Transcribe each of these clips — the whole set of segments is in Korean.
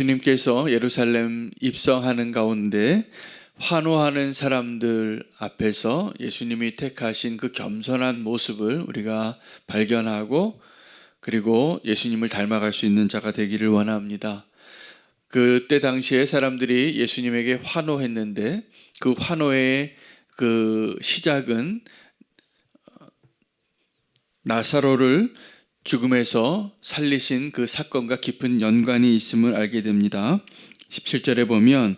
주님께서 예루살렘 입성하는 가운데 환호하는 사람들 앞에서 예수님이 택하신 그 겸손한 모습을 우리가 발견하고, 그리고 예수님을 닮아갈 수 있는 자가 되기를 원합니다. 그때 당시에 사람들이 예수님에게 환호했는데, 그 환호의 그 시작은 나사로를 죽음에서 살리신 그 사건과 깊은 연관이 있음을 알게 됩니다. 17절에 보면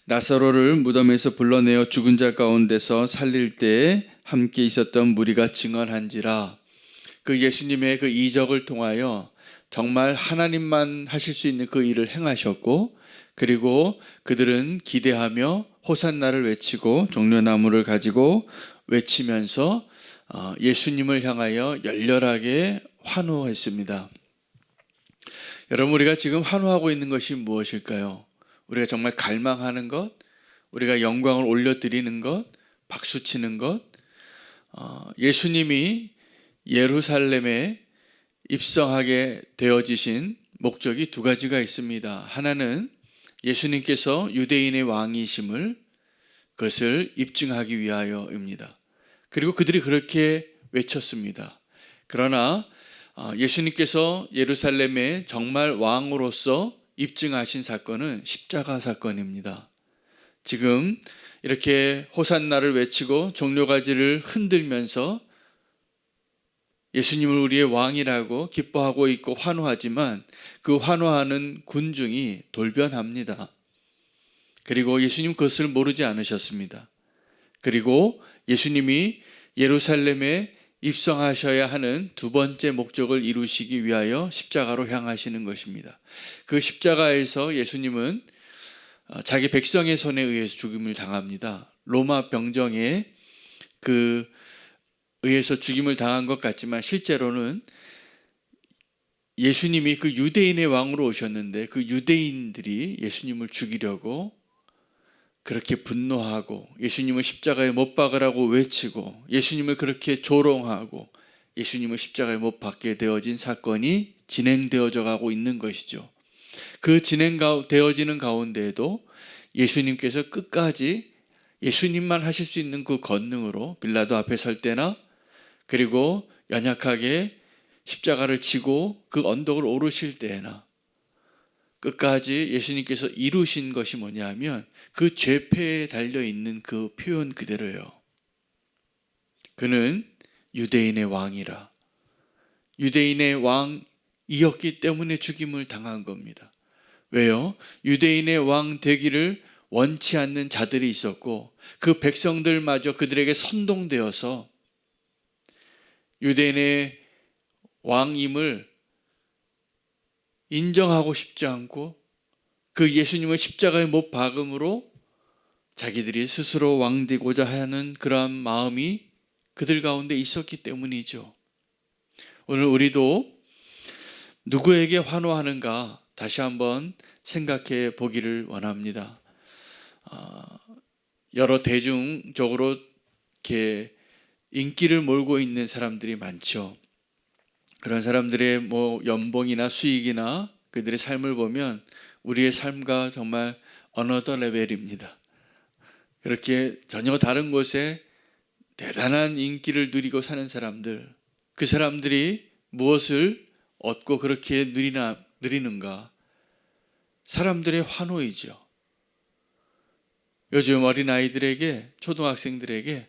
나사로를 무덤에서 불러내어 죽은 자 가운데서 살릴 때에 함께 있었던 무리가 증언한지라. 그 예수님의 그 이적을 통하여 정말 하나님만 하실 수 있는 그 일을 행하셨고, 그리고 그들은 기대하며 호산나를 외치고 종려나무를 가지고 외치면서 예수님을 향하여 열렬하게 환호했습니다. 여러분, 우리가 지금 환호하고 있는 것이 무엇일까요? 우리가 정말 갈망하는 것, 우리가 영광을 올려드리는 것, 박수치는 것. 예수님이 예루살렘에 입성하게 되어지신 목적이 두 가지가 있습니다. 하나는 예수님께서 유대인의 왕이심을, 그것을 입증하기 위하여입니다. 그리고 그들이 그렇게 외쳤습니다. 그러나 예수님께서 예루살렘에 정말 왕으로서 입증하신 사건은 십자가 사건입니다. 지금 이렇게 호산나를 외치고 종려가지를 흔들면서 예수님을 우리의 왕이라고 기뻐하고 있고 환호하지만, 그 환호하는 군중이 돌변합니다. 그리고 예수님 그것을 모르지 않으셨습니다. 그리고 예수님이 예루살렘에 입성하셔야 하는 두 번째 목적을 이루시기 위하여 십자가로 향하시는 것입니다. 그 십자가에서 예수님은 자기 백성의 손에 의해서 죽임을 당합니다. 로마 병정에 의해서 죽임을 당한 것 같지만, 실제로는 예수님이 그 유대인의 왕으로 오셨는데, 그 유대인들이 예수님을 죽이려고 그렇게 분노하고 예수님을 십자가에 못 박으라고 외치고 예수님을 그렇게 조롱하고 예수님을 십자가에 못 박게 되어진 사건이 진행되어져 가고 있는 것이죠. 그 진행되어지는 가운데에도 예수님께서 끝까지 예수님만 하실 수 있는 그 권능으로 빌라도 앞에 설 때나, 그리고 연약하게 십자가를 지고 그 언덕을 오르실 때나 끝까지 예수님께서 이루신 것이 뭐냐면 그 죄패에 달려있는 그 표현 그대로예요. 그는 유대인의 왕이라. 유대인의 왕이었기 때문에 죽임을 당한 겁니다. 왜요? 유대인의 왕 되기를 원치 않는 자들이 있었고, 그 백성들마저 그들에게 선동되어서 유대인의 왕임을 인정하고 싶지 않고 그 예수님을 십자가에 못 박음으로 자기들이 스스로 왕되고자 하는 그러한 마음이 그들 가운데 있었기 때문이죠. 오늘 우리도 누구에게 환호하는가 다시 한번 생각해 보기를 원합니다. 여러 대중적으로 이렇게 인기를 몰고 있는 사람들이 많죠. 그런 사람들의 연봉이나 수익이나 그들의 삶을 보면 우리의 삶과 정말 어너더 레벨입니다. 그렇게 전혀 다른 곳에 대단한 인기를 누리고 사는 사람들, 그 사람들이 무엇을 얻고 그렇게 누리는가? 사람들의 환호이죠. 요즘 어린아이들에게, 초등학생들에게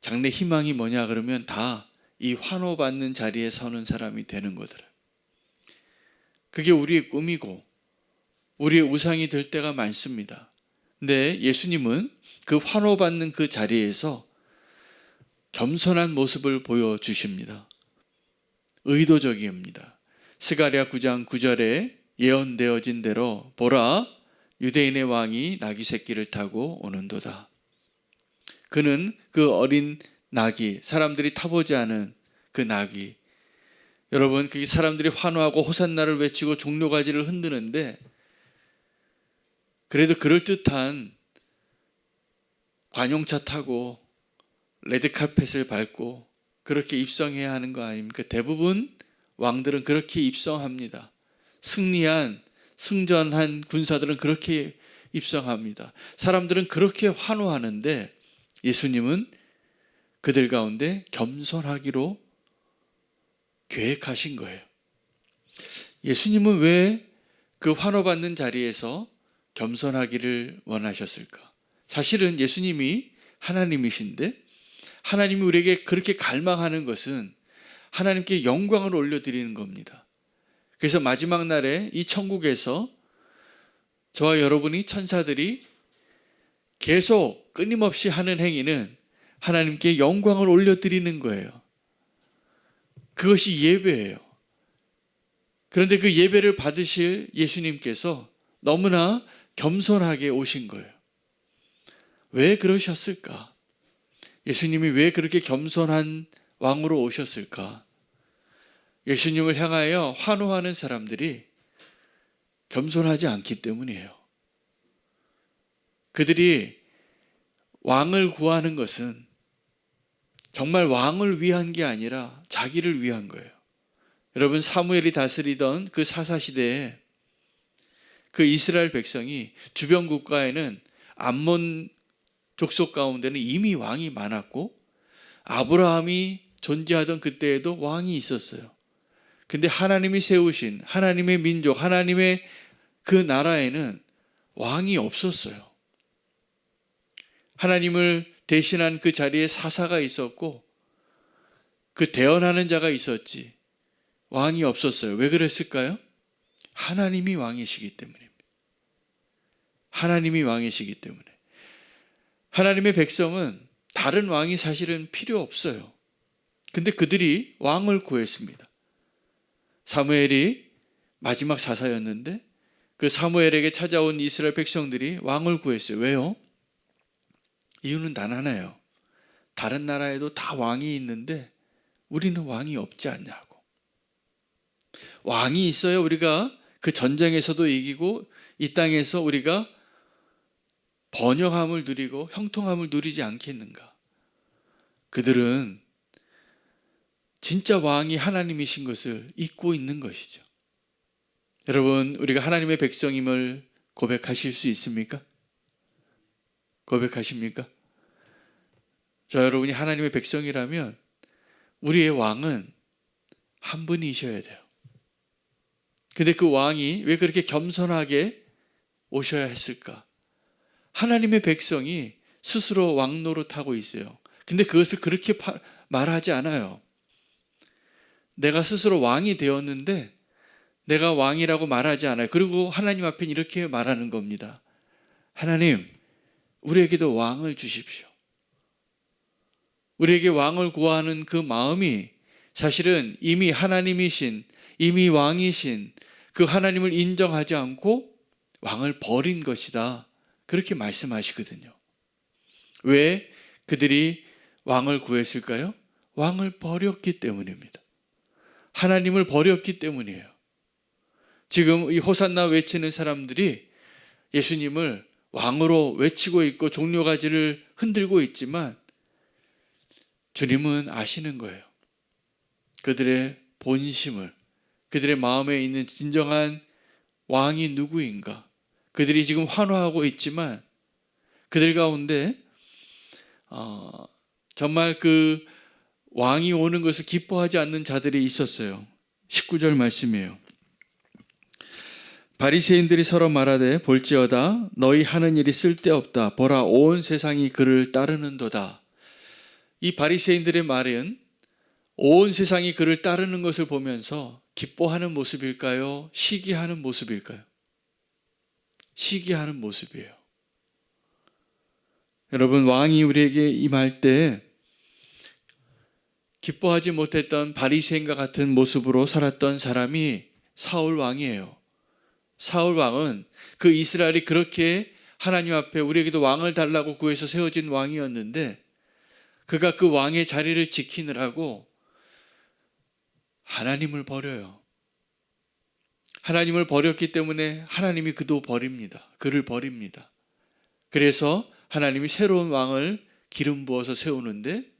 장래 희망이 뭐냐 그러면 다 이 환호받는 자리에 서는 사람이 되는 거더라. 그게 우리의 꿈이고 우리의 우상이 될 때가 많습니다. 근데 예수님은 그 환호받는 그 자리에서 겸손한 모습을 보여주십니다. 의도적입니다. 스가랴 9장 9절에 예언되어진 대로 보라, 유대인의 왕이 나귀 새끼를 타고 오는도다. 그는 그 어린 나귀, 사람들이 타보지 않은 그 나귀, 여러분, 그 사람들이 환호하고 호산나를 외치고 종려가지를 흔드는데, 그래도 그럴듯한 관용차 타고 레드카펫을 밟고 그렇게 입성해야 하는 거 아닙니까? 대부분 왕들은 그렇게 입성합니다. 승리한 승전한 군사들은 그렇게 입성합니다. 사람들은 그렇게 환호하는데 예수님은 그들 가운데 겸손하기로 계획하신 거예요. 예수님은 왜 그 환호받는 자리에서 겸손하기를 원하셨을까? 사실은 예수님이 하나님이신데 하나님이 우리에게 그렇게 갈망하는 것은 하나님께 영광을 올려드리는 겁니다. 그래서 마지막 날에 이 천국에서 저와 여러분이 천사들이 계속 끊임없이 하는 행위는 하나님께 영광을 올려드리는 거예요. 그것이 예배예요. 그런데 그 예배를 받으실 예수님께서 너무나 겸손하게 오신 거예요. 왜 그러셨을까? 예수님이 왜 그렇게 겸손한 왕으로 오셨을까? 예수님을 향하여 환호하는 사람들이 겸손하지 않기 때문이에요. 그들이 왕을 구하는 것은 정말 왕을 위한 게 아니라 자기를 위한 거예요. 여러분, 사무엘이 다스리던 그 사사시대에 그 이스라엘 백성이 주변 국가에는 암몬 족속 가운데는 이미 왕이 많았고 아브라함이 존재하던 그때에도 왕이 있었어요. 근데 하나님이 세우신 하나님의 민족, 하나님의 그 나라에는 왕이 없었어요. 하나님을 대신한 그 자리에 사사가 있었고 그 대언하는 자가 있었지 왕이 없었어요. 왜 그랬을까요? 하나님이 왕이시기 때문입니다. 하나님이 왕이시기 때문에. 하나님의 백성은 다른 왕이 사실은 필요 없어요. 근데 그들이 왕을 구했습니다. 사무엘이 마지막 사사였는데 그 사무엘에게 찾아온 이스라엘 백성들이 왕을 구했어요. 왜요? 이유는 단 하나예요. 다른 나라에도 다 왕이 있는데 우리는 왕이 없지 않냐고. 왕이 있어야 우리가 그 전쟁에서도 이기고 이 땅에서 우리가 번영함을 누리고 형통함을 누리지 않겠는가. 그들은 진짜 왕이 하나님이신 것을 잊고 있는 것이죠. 여러분, 우리가 하나님의 백성임을 고백하실 수 있습니까? 고백하십니까? 저 여러분이 하나님의 백성이라면 우리의 왕은 한 분이셔야 돼요. 근데 그 왕이 왜 그렇게 겸손하게 오셔야 했을까? 하나님의 백성이 스스로 왕 노릇하고 있어요. 근데 그것을 그렇게 말하지 않아요. 내가 스스로 왕이 되었는데 내가 왕이라고 말하지 않아요. 그리고 하나님 앞에 이렇게 말하는 겁니다. 하나님, 우리에게도 왕을 주십시오. 우리에게 왕을 구하는 그 마음이 사실은 이미 하나님이신, 이미 왕이신 그 하나님을 인정하지 않고 왕을 버린 것이다. 그렇게 말씀하시거든요. 왜 그들이 왕을 구했을까요? 왕을 버렸기 때문입니다. 하나님을 버렸기 때문이에요. 지금 이 호산나 외치는 사람들이 예수님을 왕으로 외치고 있고 종려가지를 흔들고 있지만 주님은 아시는 거예요. 그들의 본심을, 그들의 마음에 있는 진정한 왕이 누구인가. 그들이 지금 환호하고 있지만 그들 가운데 정말 그 왕이 오는 것을 기뻐하지 않는 자들이 있었어요. 19절 말씀이에요. 바리새인들이 서로 말하되 볼지어다 너희 하는 일이 쓸데없다. 보라 온 세상이 그를 따르는도다. 이 바리새인들의 말은 온 세상이 그를 따르는 것을 보면서 기뻐하는 모습일까요? 시기하는 모습일까요? 시기하는 모습이에요. 여러분, 왕이 우리에게 임할 때 기뻐하지 못했던 바리새인과 같은 모습으로 살았던 사람이 사울 왕이에요. 사울 왕은 그 이스라엘이 그렇게 하나님 앞에 우리에게도 왕을 달라고 구해서 세워진 왕이었는데 그가 그 왕의 자리를 지키느라고 하나님을 버려요. 하나님을 버렸기 때문에 하나님이 그도 버립니다. 그를 버립니다. 그래서 하나님이 새로운 왕을 기름 부어서 세우는데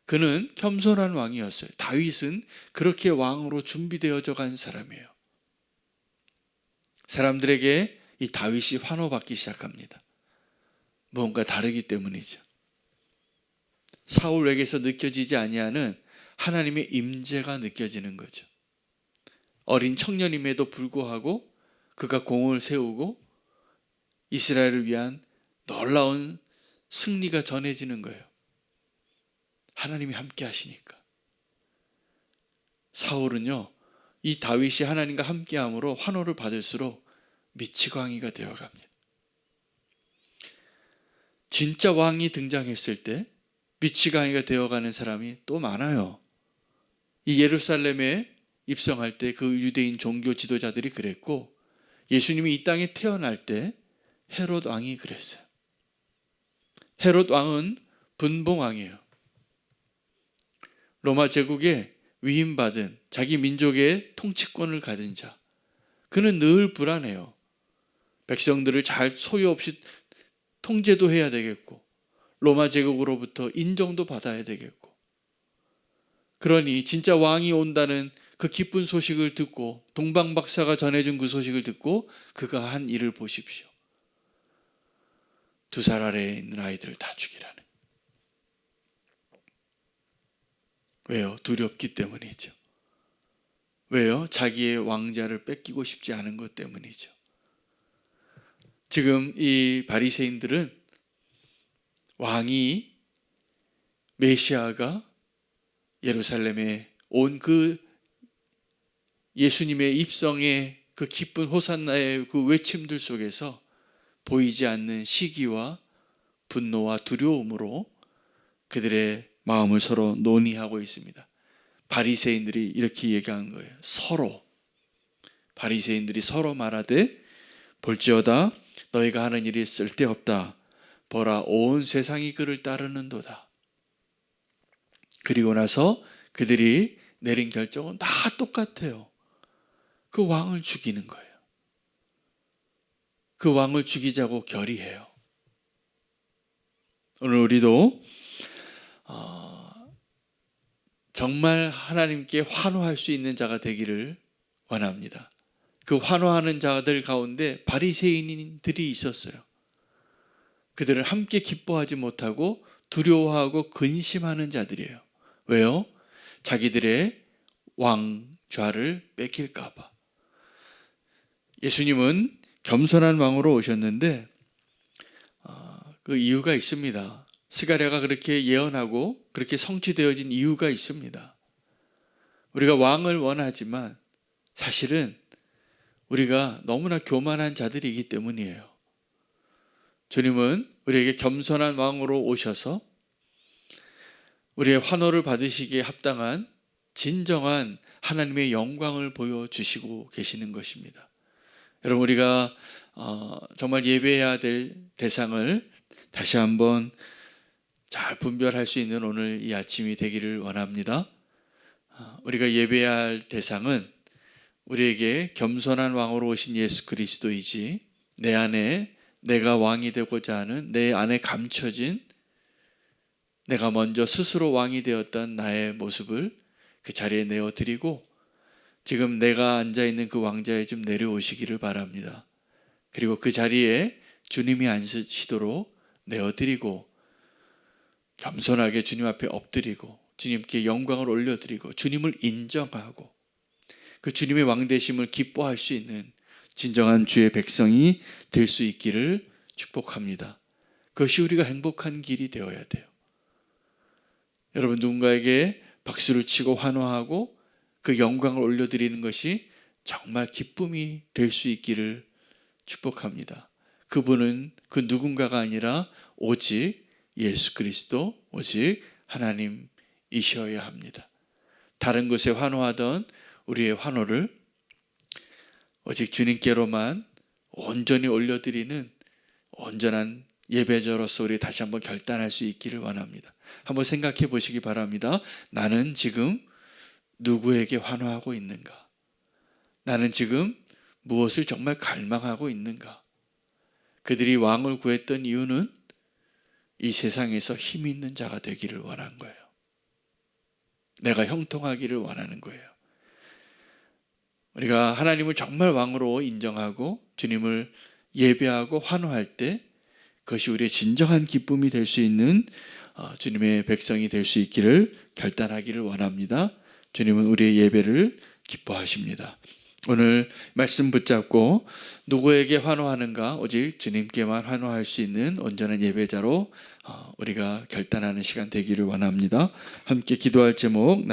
그는 겸손한 왕이었어요. 다윗은 그렇게 왕으로 준비되어져 간 사람이에요. 사람들에게 이 다윗이 환호받기 시작합니다. 뭔가 다르기 때문이죠. 사울에게서 느껴지지 아니하는 하나님의 임재가 느껴지는 거죠. 어린 청년임에도 불구하고 그가 공을 세우고 이스라엘을 위한 놀라운 승리가 전해지는 거예요. 하나님이 함께 하시니까. 사울은요, 이 다윗이 하나님과 함께함으로 환호를 받을수록 미치광이가 되어갑니다. 진짜 왕이 등장했을 때 미치광이가 되어가는 사람이 또 많아요. 이 예루살렘에 입성할 때 그 유대인 종교 지도자들이 그랬고, 예수님이 이 땅에 태어날 때 헤롯 왕이 그랬어요. 헤롯 왕은 분봉왕이에요. 로마 제국에 위임받은 자기 민족의 통치권을 가진 자. 그는 늘 불안해요. 백성들을 잘 소유 없이 통제도 해야 되겠고, 로마 제국으로부터 인정도 받아야 되겠고, 그러니 진짜 왕이 온다는 그 기쁜 소식을 듣고, 동방박사가 전해준 그 소식을 듣고 그가 한 일을 보십시오. 2살 아래에 있는 아이들을 다 죽이라는. 왜요? 두렵기 때문이죠. 왜요? 자기의 왕자를 뺏기고 싶지 않은 것 때문이죠. 지금 이 바리새인들은 왕이, 메시아가 예루살렘에 온 그 예수님의 입성의 그 기쁜 호산나의 그 외침들 속에서 보이지 않는 시기와 분노와 두려움으로 그들의 마음을 서로 논의하고 있습니다. 바리새인들이 이렇게 얘기한 거예요. 바리새인들이 서로 말하되, 볼지어다 너희가 하는 일이 쓸데없다. 보라, 온 세상이 그를 따르는도다. 그리고 나서 그들이 내린 결정은 다 똑같아요. 그 왕을 죽이는 거예요. 그 왕을 죽이자고 결의해요. 오늘 우리도 정말 하나님께 환호할 수 있는 자가 되기를 원합니다. 그 환호하는 자들 가운데 바리새인들이 있었어요. 그들은 함께 기뻐하지 못하고 두려워하고 근심하는 자들이에요. 왜요? 자기들의 왕좌를 뺏길까 봐. 예수님은 겸손한 왕으로 오셨는데 그 이유가 있습니다. 스가랴가 그렇게 예언하고 그렇게 성취되어진 이유가 있습니다. 우리가 왕을 원하지만 사실은 우리가 너무나 교만한 자들이기 때문이에요. 주님은 우리에게 겸손한 왕으로 오셔서 우리의 환호를 받으시기에 합당한 진정한 하나님의 영광을 보여주시고 계시는 것입니다. 여러분, 우리가 정말 예배해야 될 대상을 다시 한번 잘 분별할 수 있는 오늘 이 아침이 되기를 원합니다. 우리가 예배해야 할 대상은 우리에게 겸손한 왕으로 오신 예수 그리스도이지, 내 안에 내가 왕이 되고자 하는 내 안에 감춰진 내가 먼저 스스로 왕이 되었던 나의 모습을 그 자리에 내어드리고, 지금 내가 앉아있는 그 왕자에 좀 내려오시기를 바랍니다. 그리고 그 자리에 주님이 앉으시도록 내어드리고, 겸손하게 주님 앞에 엎드리고 주님께 영광을 올려드리고 주님을 인정하고 그 주님의 왕되심을 기뻐할 수 있는 진정한 주의 백성이 될 수 있기를 축복합니다. 그것이 우리가 행복한 길이 되어야 돼요. 여러분, 누군가에게 박수를 치고 환호하고 그 영광을 올려드리는 것이 정말 기쁨이 될 수 있기를 축복합니다. 그분은 그 누군가가 아니라 오직 예수 그리스도, 오직 하나님이셔야 합니다. 다른 것에 환호하던 우리의 환호를 오직 주님께로만 온전히 올려드리는 온전한 예배자로서 우리 다시 한번 결단할 수 있기를 원합니다. 한번 생각해 보시기 바랍니다. 나는 지금 누구에게 환호하고 있는가? 나는 지금 무엇을 정말 갈망하고 있는가? 그들이 왕을 구했던 이유는 이 세상에서 힘 있는 자가 되기를 원한 거예요. 내가 형통하기를 원하는 거예요. 우리가 하나님을 정말 왕으로 인정하고 주님을 예배하고 환호할 때 그것이 우리의 진정한 기쁨이 될 수 있는 주님의 백성이 될 수 있기를 결단하기를 원합니다. 주님은 우리의 예배를 기뻐하십니다. 오늘 말씀 붙잡고 누구에게 환호하는가? 오직 주님께만 환호할 수 있는 온전한 예배자로 우리가 결단하는 시간 되기를 원합니다. 함께 기도할 제목